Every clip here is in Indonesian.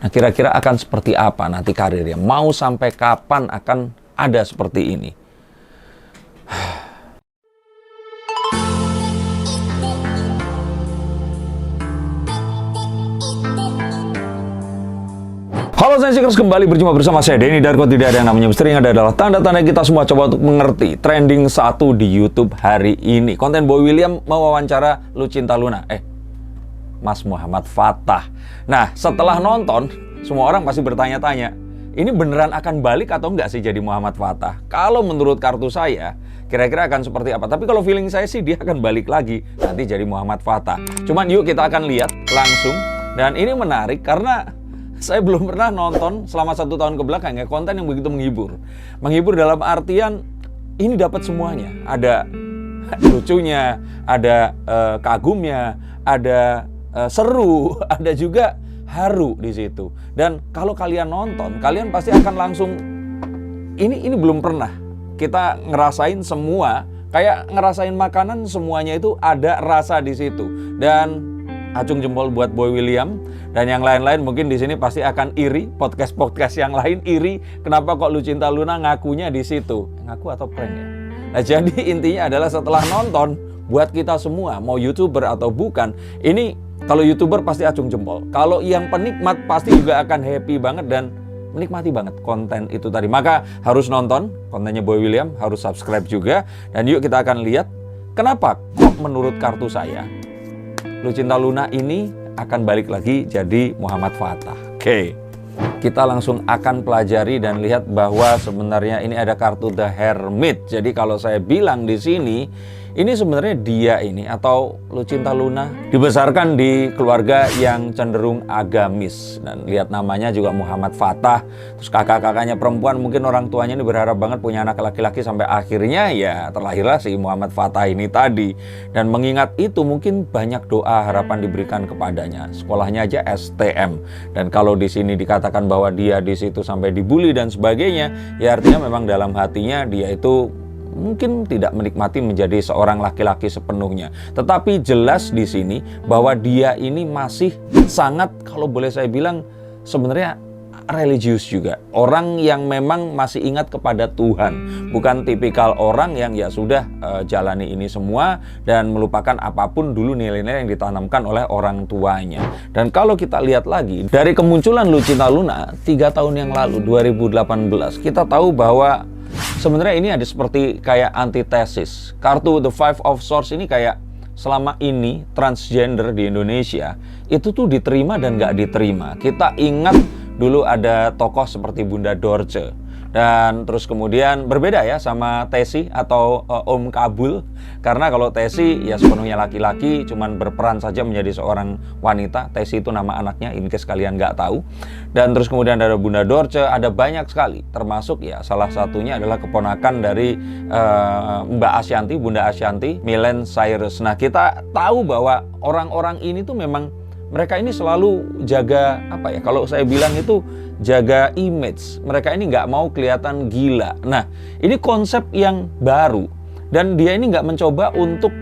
Nah, kira-kira akan seperti apa nanti karirnya? Mau sampai kapan akan ada seperti ini? Halo Sensikers, kembali berjumpa bersama saya Denny Darko. Tidak ada yang namanya misteri, yang ada adalah tanda-tanda kita semua coba untuk mengerti trending 1 di YouTube hari ini. Konten Boy William mewawancara Lucinta Luna, Mas Muhammad Fattah. Nah, setelah nonton, semua orang pasti bertanya-tanya, ini beneran akan balik atau enggak sih jadi Muhammad Fattah? Kalau menurut kartu saya, kira-kira akan seperti apa? Tapi kalau feeling saya sih dia akan balik lagi nanti jadi Muhammad Fattah. Cuman yuk kita akan lihat langsung. Dan ini menarik karena saya belum pernah nonton selama 1 tahun kebelakang konten yang begitu menghibur. Menghibur dalam artian ini dapat semuanya. Ada lucunya, ada kagumnya, ada seru, ada juga haru di situ. Dan kalau kalian nonton, kalian pasti akan langsung ini belum pernah kita ngerasain semua, kayak ngerasain makanan semuanya itu ada rasa di situ. Dan acung jempol buat Boy William dan yang lain-lain mungkin di sini pasti akan iri, podcast yang lain iri, kenapa kok Lucinta Luna ngakunya di situ? Ngaku atau prank ya? Nah, jadi intinya adalah setelah nonton, buat kita semua mau YouTuber atau bukan, ini kalau YouTuber pasti acung jempol. Kalau yang penikmat pasti juga akan happy banget dan menikmati banget konten itu tadi. Maka harus nonton kontennya Boy William, harus subscribe juga. Dan yuk kita akan lihat kenapa kok menurut kartu saya Lucinta Luna ini akan balik lagi jadi Muhammad Fattah. Oke, kita langsung akan pelajari dan lihat bahwa sebenarnya ini ada kartu The Hermit. Jadi kalau saya bilang di sini, ini sebenarnya dia ini atau Lucinta Luna dibesarkan di keluarga yang cenderung agamis. Dan lihat namanya juga Muhammad Fattah. Terus kakak-kakaknya perempuan, mungkin orang tuanya ini berharap banget punya anak laki-laki, sampai akhirnya ya terlahirlah si Muhammad Fattah ini tadi. Dan mengingat itu mungkin banyak doa harapan diberikan kepadanya. Sekolahnya aja STM. Dan kalau di sini dikatakan bahwa dia di situ sampai dibully dan sebagainya, ya artinya memang dalam hatinya dia itu mungkin tidak menikmati menjadi seorang laki-laki sepenuhnya. Tetapi jelas di sini bahwa dia ini masih sangat, kalau boleh saya bilang, sebenarnya religius juga. Orang yang memang masih ingat kepada Tuhan. Bukan tipikal orang yang ya sudah jalani ini semua dan melupakan apapun dulu nilai-nilai yang ditanamkan oleh orang tuanya. Dan kalau kita lihat lagi, dari kemunculan Lucinta Luna 3 tahun yang lalu, 2018, kita tahu bahwa sebenarnya ini ada seperti kayak antitesis. Kartu The Five of Swords ini kayak selama ini transgender di Indonesia itu tuh diterima dan nggak diterima. Kita ingat dulu ada tokoh seperti Bunda Dorce. Dan terus kemudian berbeda ya sama Tesi atau Om Kabul. Karena kalau Tesi ya sepenuhnya laki-laki, cuman berperan saja menjadi seorang wanita. Tesi itu nama anaknya, in case kalian nggak tahu. Dan terus kemudian ada Bunda Dorce, ada banyak sekali. Termasuk ya salah satunya adalah keponakan dari Mbak Ashanty, Bunda Ashanty, Miley Cyrus. Nah, kita tahu bahwa orang-orang ini tuh memang mereka ini selalu jaga apa ya, kalau saya bilang itu jaga image. Mereka ini nggak mau kelihatan gila. Nah, ini konsep yang baru. Dan dia ini nggak mencoba untuk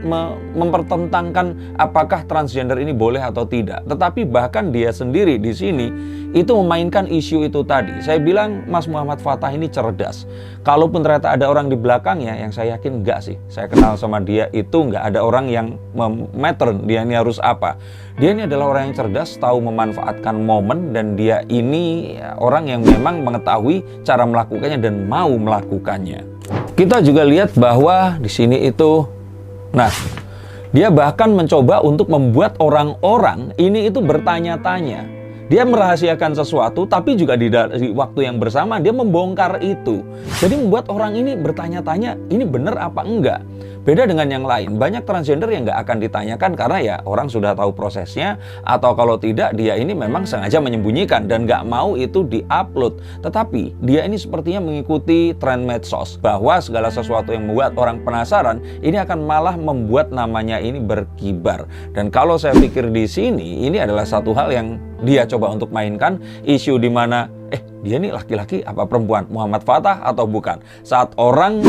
mempertentangkan apakah transgender ini boleh atau tidak. Tetapi bahkan dia sendiri di sini itu memainkan isu itu tadi. Saya bilang Mas Muhammad Fattah ini cerdas. Kalaupun ternyata ada orang di belakangnya, yang saya yakin enggak sih. Saya kenal sama dia itu nggak ada orang yang memeter dia ini harus apa. Dia ini adalah orang yang cerdas, tahu memanfaatkan momen, dan dia ini orang yang memang mengetahui cara melakukannya dan mau melakukannya. Kita juga lihat bahwa di sini itu, nah, dia bahkan mencoba untuk membuat orang-orang ini itu bertanya-tanya. Dia merahasiakan sesuatu, tapi juga di waktu yang bersama dia membongkar itu. Jadi membuat orang ini bertanya-tanya, ini benar apa enggak? Beda dengan yang lain, banyak transgender yang nggak akan ditanyakan karena ya orang sudah tahu prosesnya, atau kalau tidak dia ini memang sengaja menyembunyikan dan nggak mau itu di-upload. Tetapi dia ini sepertinya mengikuti tren medsos bahwa segala sesuatu yang membuat orang penasaran ini akan malah membuat namanya ini berkibar. Dan kalau saya pikir di sini ini adalah satu hal yang dia coba untuk mainkan, isu di mana dia ini laki-laki apa perempuan, Muhammad Fattah atau bukan. Saat orang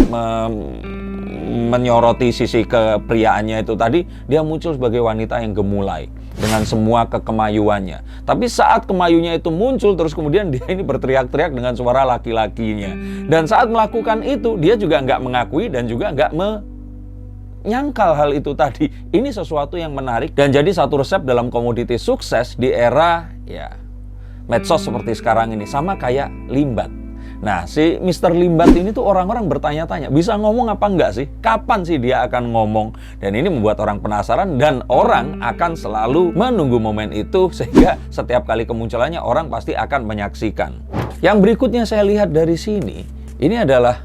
menyoroti sisi kepriaannya itu tadi, dia muncul sebagai wanita yang gemulai. dengan semua kekemayuannya. Tapi saat kemayunya itu muncul, terus kemudian dia ini berteriak-teriak dengan suara laki-lakinya. Dan saat melakukan itu, dia juga nggak mengakui dan juga nggak menyangkal hal itu tadi. Ini sesuatu yang menarik dan jadi satu resep dalam komoditi sukses di era ya medsos seperti sekarang ini. Sama kayak Limbat. Nah, si Mr. Limbat ini tuh orang-orang bertanya-tanya, bisa ngomong apa enggak sih? Kapan sih dia akan ngomong? Dan ini membuat orang penasaran dan orang akan selalu menunggu momen itu sehingga setiap kali kemunculannya orang pasti akan menyaksikan. Yang berikutnya saya lihat dari sini, ini adalah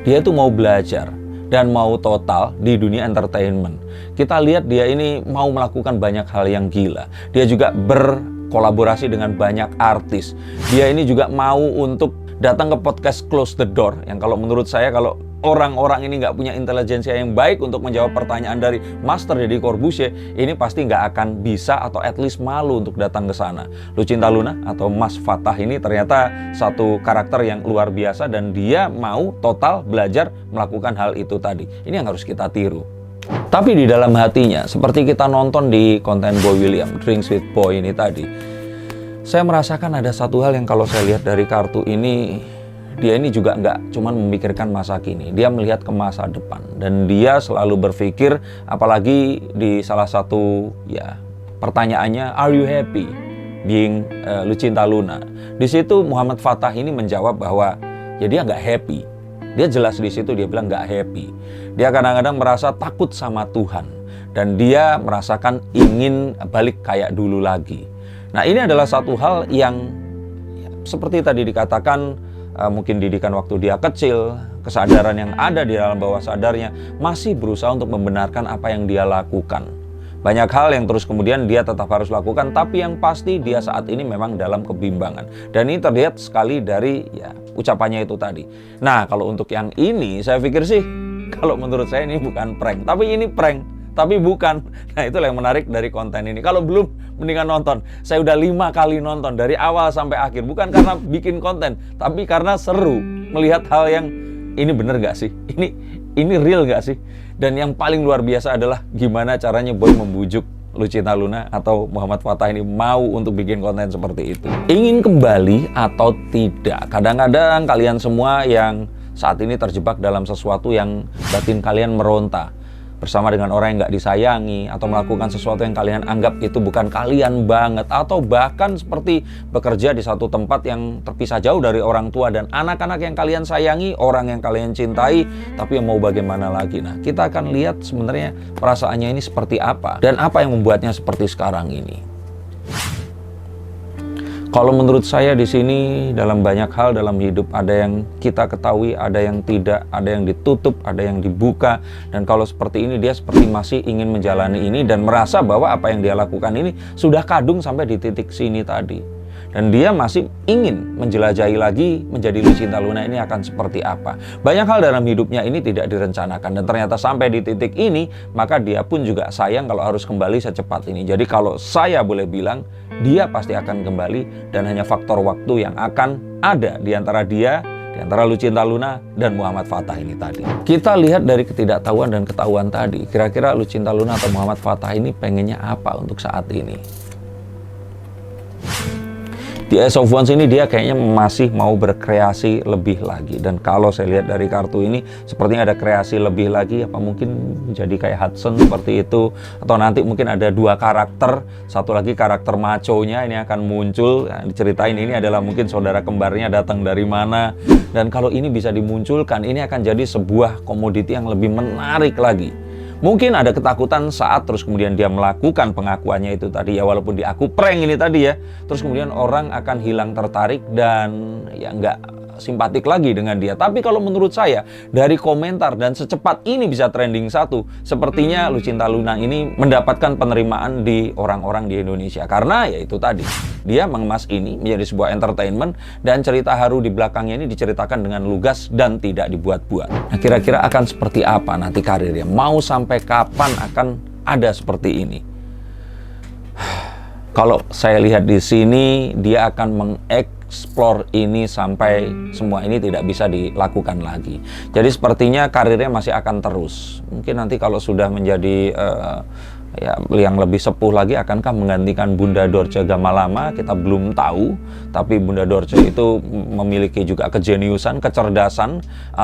dia tuh mau belajar dan mau total di dunia entertainment. Kita lihat dia ini mau melakukan banyak hal yang gila. Dia juga berkolaborasi dengan banyak artis. Dia ini juga mau untuk datang ke podcast Close the Door, yang kalau menurut saya kalau orang-orang ini nggak punya intelijensia yang baik untuk menjawab pertanyaan dari Master Deddy Corbuzier, ini pasti nggak akan bisa atau at least malu untuk datang ke sana. Lucinta Luna atau Mas Fatah ini ternyata satu karakter yang luar biasa dan dia mau total belajar melakukan hal itu tadi. Ini yang harus kita tiru. Tapi di dalam hatinya, seperti kita nonton di konten Boy William, Drinks with Boy ini tadi, saya merasakan ada satu hal yang kalau saya lihat dari kartu ini, dia ini juga nggak cuma memikirkan masa kini, dia melihat ke masa depan. Dan dia selalu berpikir, apalagi di salah satu ya pertanyaannya, are you happy being Lucinta Luna? Di situ Muhammad Fatah ini menjawab bahwa ya dia nggak happy. Dia jelas di situ dia bilang nggak happy. Dia kadang-kadang merasa takut sama Tuhan. Dan dia merasakan ingin balik kayak dulu lagi. Nah, ini adalah satu hal yang ya, seperti tadi dikatakan, mungkin didikan waktu dia kecil, kesadaran yang ada di dalam bawah sadarnya masih berusaha untuk membenarkan apa yang dia lakukan. Banyak hal yang terus kemudian dia tetap harus lakukan, tapi yang pasti dia saat ini memang dalam kebimbangan. Dan ini terlihat sekali dari ya ucapannya itu tadi. Nah, kalau untuk yang ini saya pikir sih, kalau menurut saya ini bukan prank, tapi ini prank. Tapi bukan. Nah, itulah yang menarik dari konten ini. Kalau belum, mendingan nonton. Saya udah 5 kali nonton dari awal sampai akhir. Bukan karena bikin konten, tapi karena seru melihat hal yang ini bener gak sih? Ini real gak sih? Dan yang paling luar biasa adalah gimana caranya Boy membujuk Lucinta Luna atau Muhammad Fatah ini mau untuk bikin konten seperti itu. Ingin kembali atau tidak? Kadang-kadang kalian semua yang saat ini terjebak dalam sesuatu yang batin kalian meronta, bersama dengan orang yang nggak disayangi, atau melakukan sesuatu yang kalian anggap itu bukan kalian banget, atau bahkan seperti bekerja di satu tempat yang terpisah jauh dari orang tua dan anak-anak yang kalian sayangi, orang yang kalian cintai, tapi yang mau bagaimana lagi. Nah, kita akan lihat sebenarnya perasaannya ini seperti apa dan apa yang membuatnya seperti sekarang ini. Kalau menurut saya di sini dalam banyak hal dalam hidup, ada yang kita ketahui, ada yang tidak, ada yang ditutup, ada yang dibuka. Dan kalau seperti ini dia seperti masih ingin menjalani ini dan merasa bahwa apa yang dia lakukan ini sudah kadung sampai di titik sini tadi. Dan dia masih ingin menjelajahi lagi menjadi Lucinta Luna ini akan seperti apa. Banyak hal dalam hidupnya ini tidak direncanakan dan ternyata sampai di titik ini, maka dia pun juga sayang kalau harus kembali secepat ini. Jadi kalau saya boleh bilang, dia pasti akan kembali dan hanya faktor waktu yang akan ada di antara dia, di antara Lucinta Luna dan Muhammad Fatah ini tadi. Kita lihat dari ketidaktahuan dan ketahuan tadi, kira-kira Lucinta Luna atau Muhammad Fatah ini pengennya apa untuk saat ini? Di Ace of Wands ini dia kayaknya masih mau berkreasi lebih lagi. Dan kalau saya lihat dari kartu ini, sepertinya ada kreasi lebih lagi. Apa mungkin jadi kayak Hudson seperti itu? Atau nanti mungkin ada 2 karakter, satu lagi karakter maconya ini akan muncul. Nah, diceritain ini adalah mungkin saudara kembarnya datang dari mana. Dan kalau ini bisa dimunculkan, ini akan jadi sebuah komoditi yang lebih menarik lagi. Mungkin ada ketakutan saat terus kemudian dia melakukan pengakuannya itu tadi ya, walaupun diaku prank ini tadi ya, terus kemudian orang akan hilang tertarik dan ya nggak simpatik lagi dengan dia. Tapi kalau menurut saya dari komentar dan secepat ini bisa trending 1, sepertinya Lucinta Luna ini mendapatkan penerimaan di orang-orang di Indonesia karena ya itu tadi, dia mengemas ini menjadi sebuah entertainment dan cerita haru di belakangnya ini diceritakan dengan lugas dan tidak dibuat-buat. Nah, kira-kira akan seperti apa nanti karirnya? Mau sampai kapan akan ada seperti ini? Kalau saya lihat di sini, dia akan mengeksplor ini sampai semua ini tidak bisa dilakukan lagi. Jadi sepertinya karirnya masih akan terus. Mungkin nanti kalau sudah menjadi ya yang lebih sepuh lagi akankah menggantikan Bunda Dorce Gamalama, kita belum tahu. Tapi Bunda Dorce itu memiliki juga kejeniusan, kecerdasan,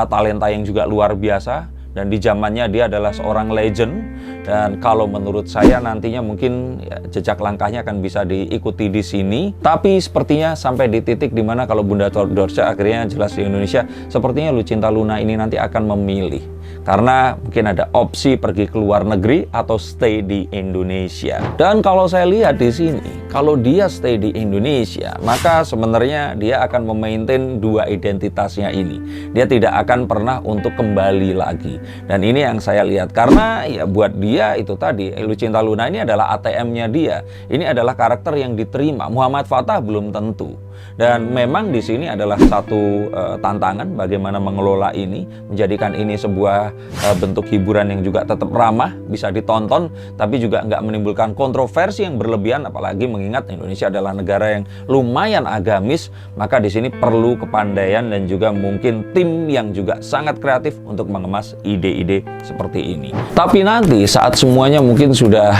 talenta yang juga luar biasa. Dan di zamannya dia adalah seorang legend. Dan kalau menurut saya nantinya mungkin ya, jejak langkahnya akan bisa diikuti di sini. Tapi sepertinya sampai di titik dimana kalau Bunda Dorce akhirnya jelas di Indonesia, sepertinya Lucinta Luna ini nanti akan memilih. Karena mungkin ada opsi pergi ke luar negeri atau stay di Indonesia. Dan kalau saya lihat di sini, kalau dia stay di Indonesia, maka sebenarnya dia akan memaintain dua identitasnya ini. Dia tidak akan pernah untuk kembali lagi. Dan ini yang saya lihat, karena ya buat dia itu tadi, Lucinta Luna ini adalah ATM-nya dia. Ini adalah karakter yang diterima. Muhammad Fathah belum tentu. Dan memang di sini adalah satu tantangan bagaimana mengelola ini, menjadikan ini sebuah bentuk hiburan yang juga tetap ramah, bisa ditonton, tapi juga nggak menimbulkan kontroversi yang berlebihan. Apalagi mengingat Indonesia adalah negara yang lumayan agamis, maka di sini perlu kepandaian dan juga mungkin tim yang juga sangat kreatif untuk mengemas ide-ide seperti ini. Tapi nanti saat semuanya mungkin sudah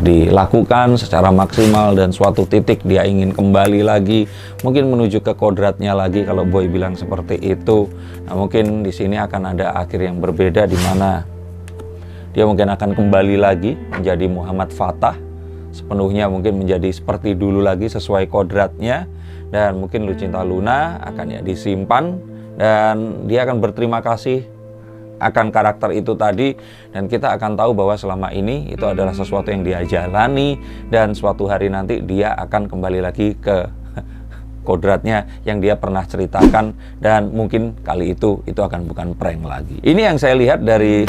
dilakukan secara maksimal dan suatu titik dia ingin kembali lagi, mungkin menuju ke kodratnya lagi kalau Boy bilang seperti itu. Nah, mungkin di sini akan ada akhir yang berbeda, di mana dia mungkin akan kembali lagi menjadi Muhammad Fathah, sepenuhnya mungkin menjadi seperti dulu lagi sesuai kodratnya. Dan mungkin Lucinta Luna akan ya disimpan dan dia akan berterima kasih akan karakter itu tadi. Dan kita akan tahu bahwa selama ini itu adalah sesuatu yang dia jalani, dan suatu hari nanti dia akan kembali lagi ke kodratnya yang dia pernah ceritakan. Dan mungkin kali itu akan bukan prank lagi. Ini yang saya lihat dari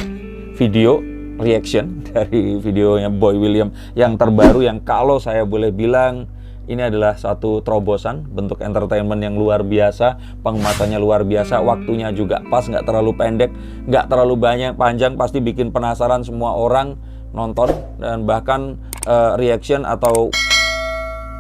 video reaction, dari videonya Boy William yang terbaru, yang kalau saya boleh bilang ini adalah satu terobosan, bentuk entertainment yang luar biasa, pengemasannya luar biasa, waktunya juga pas, nggak terlalu pendek, nggak terlalu panjang, pasti bikin penasaran semua orang nonton. Dan bahkan reaction atau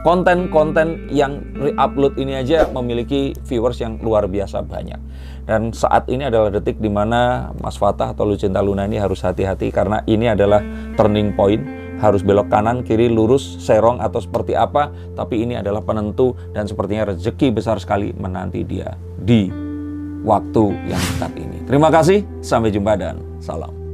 konten-konten yang re-upload ini aja memiliki viewers yang luar biasa banyak. Dan saat ini adalah detik dimana Mas Fathah atau Lucinta Luna ini harus hati-hati, karena ini adalah turning point. Harus belok kanan, kiri, lurus, serong atau seperti apa, tapi ini adalah penentu. Dan sepertinya rezeki besar sekali menanti dia di waktu yang dekat ini. Terima kasih, sampai jumpa dan salam.